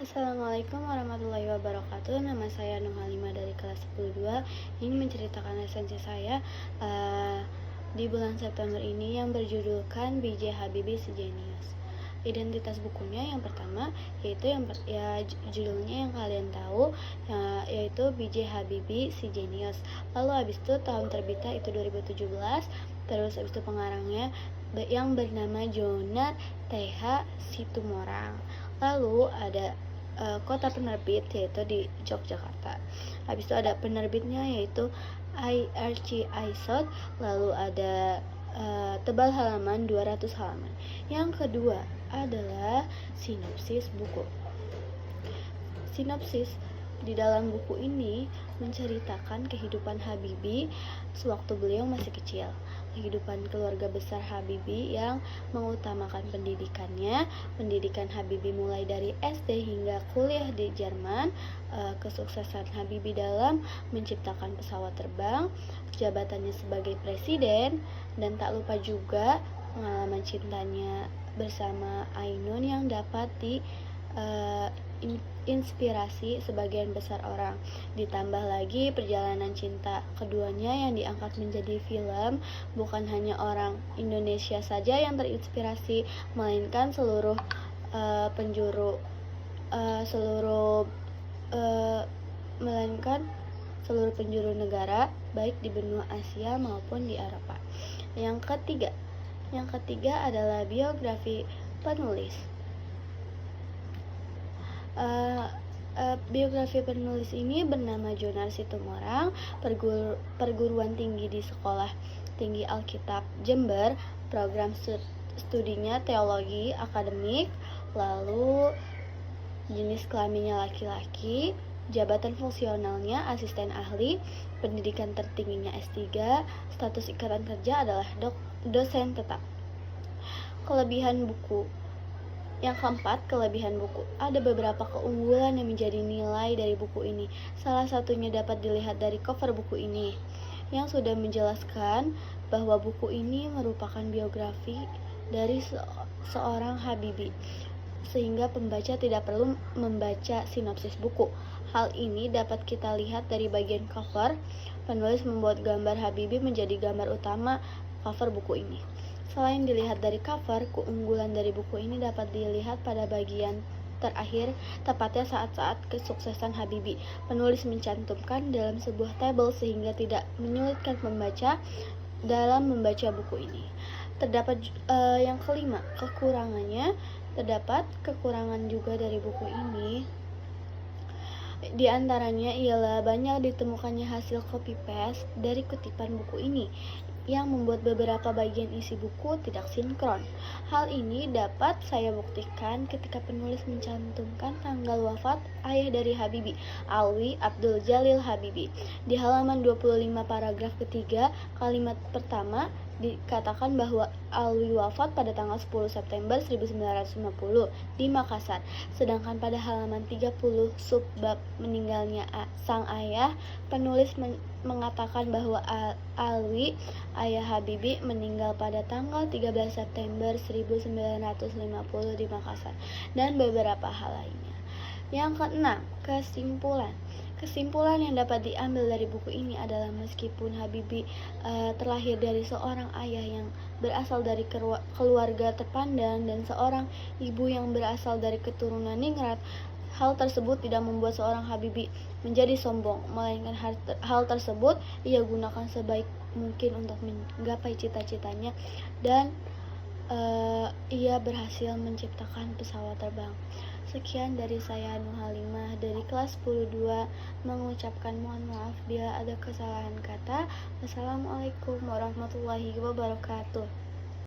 Assalamualaikum warahmatullahi wabarakatuh. Nama saya Nur Halimah dari kelas 10-2. Ini menceritakan esensi saya di bulan September ini yang berjudulkan B.J. Habibie Si Jenius. Identitas bukunya yang pertama yaitu judulnya yang kalian tahu, yaitu B.J. Habibie Si Jenius. Lalu habis itu tahun terbitnya itu 2017. Terus habis itu pengarangnya yang bernama Jonar T.H. Situmorang. Lalu ada kota penerbit yaitu di Yogyakarta. Habis itu ada penerbitnya yaitu IRC Aisot. Lalu ada tebal halaman 200 halaman. Yang kedua adalah sinopsis buku. Sinopsis di dalam buku ini menceritakan kehidupan Habibie sewaktu beliau masih kecil. Kehidupan keluarga besar Habibie yang mengutamakan pendidikannya. Pendidikan Habibie mulai dari SD hingga kuliah di Jerman, kesuksesan Habibie dalam menciptakan pesawat terbang, jabatannya sebagai presiden, dan tak lupa juga pengalaman cintanya bersama Ainun yang dapat inspirasi sebagian besar orang. Ditambah lagi perjalanan cinta keduanya yang diangkat menjadi film. Bukan hanya orang Indonesia saja yang terinspirasi, melainkan seluruh penjuru negara, baik di benua Asia maupun di Eropa. Yang ketiga adalah biografi penulis. Biografi penulis ini bernama Jonar Situmorang, perguruan tinggi di Sekolah Tinggi Alkitab Jember, program studinya teologi akademik, lalu jenis kelaminnya laki-laki, jabatan fungsionalnya asisten ahli, pendidikan tertingginya S3, status ikatan kerja adalah dosen tetap. Kelebihan buku. Yang keempat, kelebihan buku. Ada beberapa keunggulan yang menjadi nilai dari buku ini. Salah satunya dapat dilihat dari cover buku ini, yang sudah menjelaskan bahwa buku ini merupakan biografi dari seorang Habibie, sehingga pembaca tidak perlu membaca sinopsis buku. Hal ini dapat kita lihat dari bagian cover. Penulis membuat gambar Habibie menjadi gambar utama cover buku ini. Selain dilihat dari cover, keunggulan dari buku ini dapat dilihat pada bagian terakhir, tepatnya saat-saat kesuksesan Habibie. Penulis mencantumkan dalam sebuah tabel sehingga tidak menyulitkan pembaca dalam membaca buku ini. Terdapat yang kelima, kekurangannya. Terdapat kekurangan juga dari buku ini. Di antaranya ialah banyak ditemukannya hasil copy paste dari kutipan buku ini, yang membuat beberapa bagian isi buku tidak sinkron. Hal ini dapat saya buktikan ketika penulis mencantumkan tanggal wafat ayah dari Habibie, Alwi Abdul Jalil Habibie. Di halaman 25 paragraf ketiga, kalimat pertama dikatakan bahwa Alwi wafat pada tanggal 10 September 1950 di Makassar. Sedangkan pada halaman 30 subbab meninggalnya sang ayah, penulis mengatakan bahwa Alwi, ayah Habibie, meninggal pada tanggal 13 September 1950 di Makassar, dan beberapa hal lainnya. Yang keenam, kesimpulan. Kesimpulan yang dapat diambil dari buku ini adalah meskipun Habibie terlahir dari seorang ayah yang berasal dari keluarga terpandang dan seorang ibu yang berasal dari keturunan ningrat, hal tersebut tidak membuat seorang Habibie menjadi sombong, melainkan hal tersebut ia gunakan sebaik mungkin untuk menggapai cita-citanya, dan ia berhasil menciptakan pesawat terbang. Sekian dari saya, Nur Halimah dari kelas 10-2, mengucapkan mohon maaf bila ada kesalahan kata. Wassalamualaikum warahmatullahi wabarakatuh.